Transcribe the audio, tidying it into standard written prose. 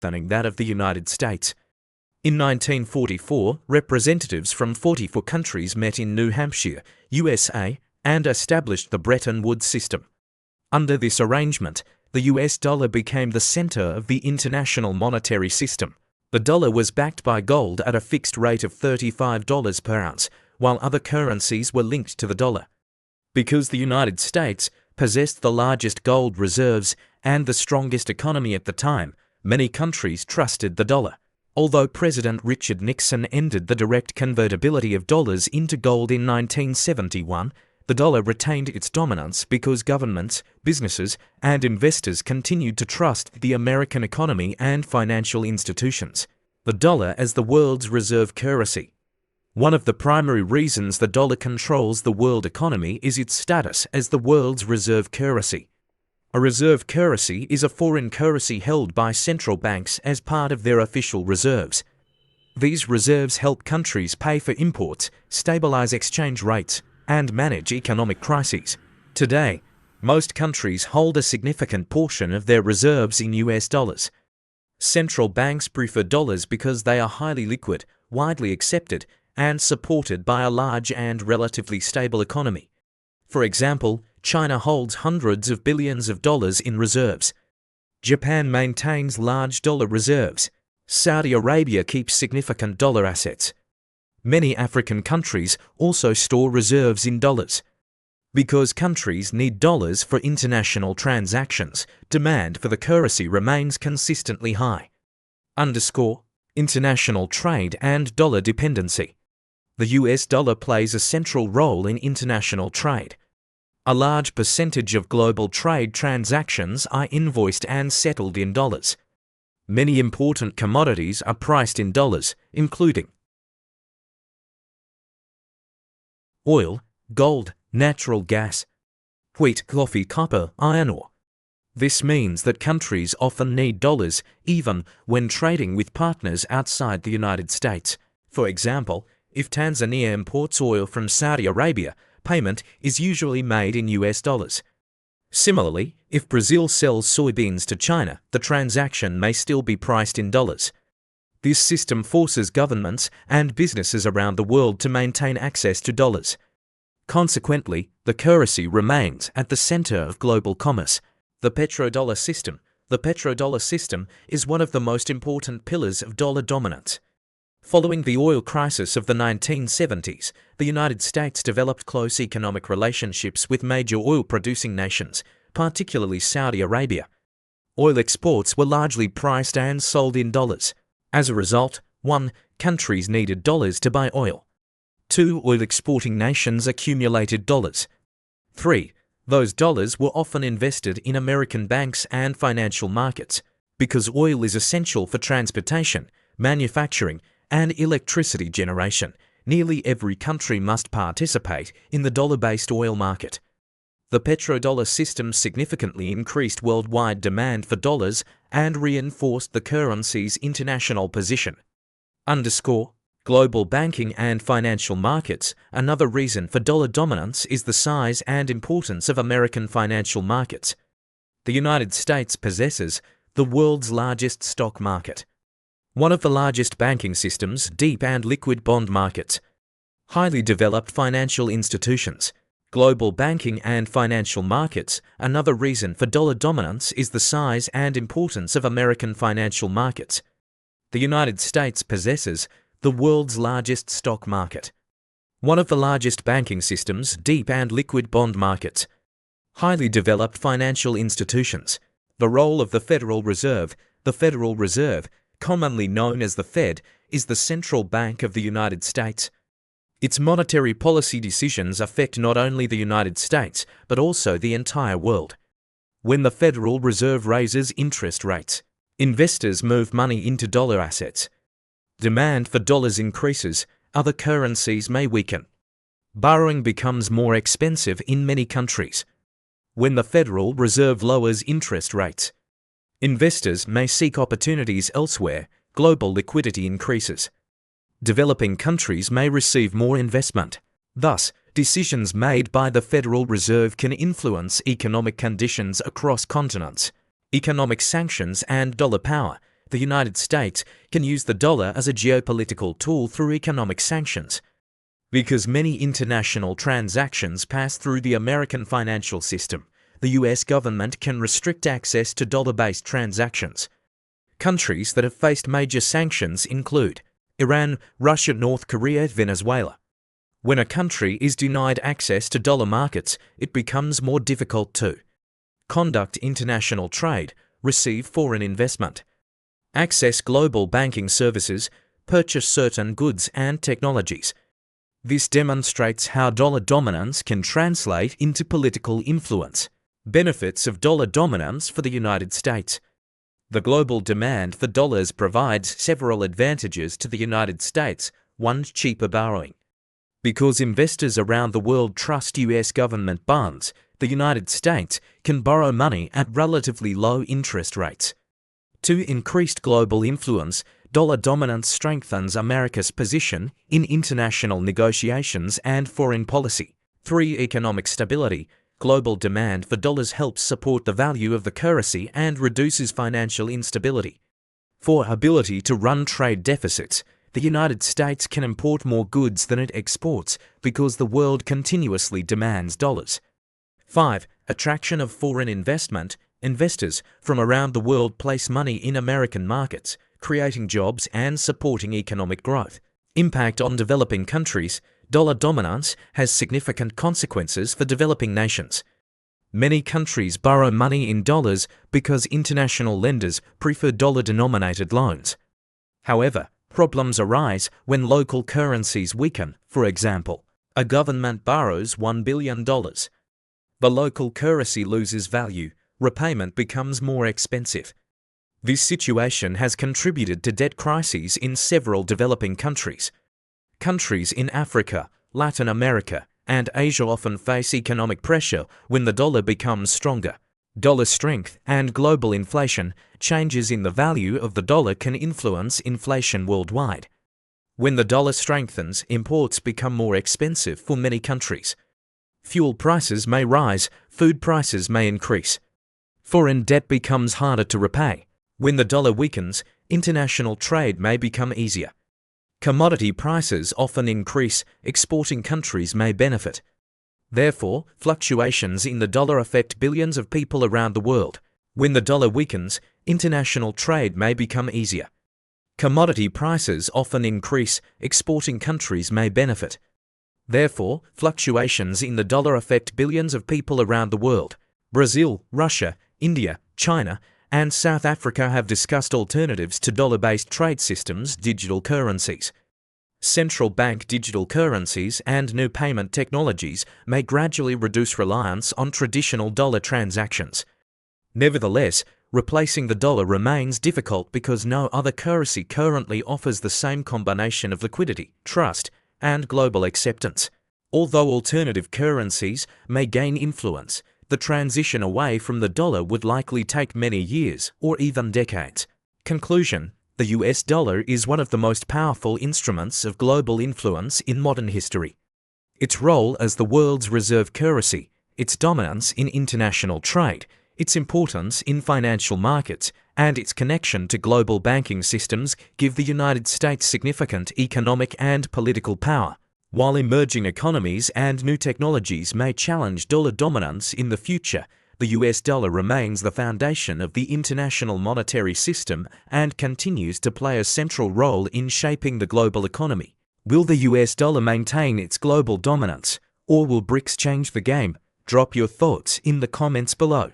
strengthening that of the United States. In 1944, representatives from 44 countries met in New Hampshire, USA, and established the Bretton Woods system. Under this arrangement, the US dollar became the center of the international monetary system. The dollar was backed by gold at a fixed rate of $35 per ounce, while other currencies were linked to the dollar. Because the United States possessed the largest gold reserves and the strongest economy at the time, many countries trusted the dollar. Although President Richard Nixon ended the direct convertibility of dollars into gold in 1971, the dollar retained its dominance because governments, businesses, and investors continued to trust the American economy and financial institutions. The dollar as the world's reserve currency. One of the primary reasons the dollar controls the world economy is its status as the world's reserve currency. A reserve currency is a foreign currency held by central banks as part of their official reserves. These reserves help countries pay for imports, stabilize exchange rates, and manage economic crises. Today, most countries hold a significant portion of their reserves in US dollars. Central banks prefer dollars because they are highly liquid, widely accepted, and supported by a large and relatively stable economy. For example, China holds hundreds of billions of dollars in reserves. Japan maintains large dollar reserves. Saudi Arabia keeps significant dollar assets. Many African countries also store reserves in dollars. Because countries need dollars for international transactions, demand for the currency remains consistently high. International trade and dollar dependency. The US dollar plays a central role in international trade. A large percentage of global trade transactions are invoiced and settled in dollars. Many important commodities are priced in dollars, including oil, gold, natural gas, wheat, coffee, copper, iron ore. This means that countries often need dollars even when trading with partners outside the United States. For example, if Tanzania imports oil from Saudi Arabia, payment is usually made in US dollars. Similarly, if Brazil sells soybeans to China, the transaction may still be priced in dollars. This system forces governments and businesses around the world to maintain access to dollars. Consequently, the currency remains at the center of global commerce. The petrodollar system. The petrodollar system is one of the most important pillars of dollar dominance. Following the oil crisis of the 1970s, the United States developed close economic relationships with major oil-producing nations, particularly Saudi Arabia. Oil exports were largely priced and sold in dollars. As a result, 1. Countries needed dollars to buy oil. 2. Oil-exporting nations accumulated dollars. 3. Those dollars were often invested in American banks and financial markets. Because oil is essential for transportation, manufacturing, and electricity generation, nearly every country must participate in the dollar-based oil market. The petrodollar system significantly increased worldwide demand for dollars and reinforced the currency's international position. Global banking and financial markets. Another reason for dollar dominance is the size and importance of American financial markets. The United States possesses the world's largest stock market. One of the largest banking systems, deep and liquid bond markets. Highly developed financial institutions. Global banking and financial markets. Another reason for dollar dominance is the size and importance of American financial markets. The United States possesses the world's largest stock market. One of the largest banking systems, deep and liquid bond markets. Highly developed financial institutions. The role of the Federal Reserve. The Federal Reserve, commonly known as the Fed, is the central bank of the United States. Its monetary policy decisions affect not only the United States, but also the entire world. When the Federal Reserve raises interest rates, investors move money into dollar assets. Demand for dollars increases, other currencies may weaken. Borrowing becomes more expensive in many countries. When the Federal Reserve lowers interest rates, investors may seek opportunities elsewhere. Global liquidity increases. Developing countries may receive more investment. Thus, decisions made by the Federal Reserve can influence economic conditions across continents. Economic sanctions and dollar power. the United States can use the dollar as a geopolitical tool through economic sanctions. Because many international transactions pass through the American financial system, the US government can restrict access to dollar-based transactions. Countries that have faced major sanctions include Iran, Russia, North Korea, Venezuela. When a country is denied access to dollar markets, it becomes more difficult to conduct international trade, receive foreign investment, access global banking services, purchase certain goods and technologies. This demonstrates how dollar dominance can translate into political influence. Benefits of dollar dominance for the United States. The global demand for dollars provides several advantages to the United States. 1. Cheaper borrowing. Because investors around the world trust US government bonds, the United States can borrow money at relatively low interest rates. 2. Increased global influence. Dollar dominance strengthens America's position in international negotiations and foreign policy. 3. Economic stability. Global demand for dollars helps support the value of the currency and reduces financial instability. 4. Ability to run trade deficits. The United States can import more goods than it exports because the world continuously demands dollars. 5. Attraction of foreign investment. Investors from around the world place money in American markets, creating jobs and supporting economic growth. Impact on developing countries. Dollar dominance has significant consequences for developing nations. Many countries borrow money in dollars because international lenders prefer dollar-denominated loans. However, problems arise when local currencies weaken. For example, a government borrows $1 billion. The local currency loses value. Repayment becomes more expensive. This situation has contributed to debt crises in several developing countries. Countries in Africa, Latin America, and Asia often face economic pressure when the dollar becomes stronger. Dollar strength and global inflation. Changes in the value of the dollar can influence inflation worldwide. When the dollar strengthens, imports become more expensive for many countries. Fuel prices may rise, food prices may increase. Foreign debt becomes harder to repay. When the dollar weakens, international trade may become easier. Commodity prices often increase, exporting countries may benefit. Therefore, fluctuations in the dollar affect billions of people around the world. When the dollar weakens, international trade may become easier. Commodity prices often increase, exporting countries may benefit. Therefore, fluctuations in the dollar affect billions of people around the world. Brazil, Russia, India, China, and South Africa have discussed alternatives to dollar-based trade systems, digital currencies. Central bank digital currencies and new payment technologies may gradually reduce reliance on traditional dollar transactions. Nevertheless, replacing the dollar remains difficult because no other currency currently offers the same combination of liquidity, trust, and global acceptance. Although alternative currencies may gain influence, the transition away from the dollar would likely take many years or even decades. Conclusion: the US dollar is one of the most powerful instruments of global influence in modern history. Its role as the world's reserve currency, its dominance in international trade, its importance in financial markets, and its connection to global banking systems give the United States significant economic and political power. While emerging economies and new technologies may challenge dollar dominance in the future, the US dollar remains the foundation of the international monetary system and continues to play a central role in shaping the global economy. Will the US dollar maintain its global dominance, or will BRICS change the game? Drop your thoughts in the comments below.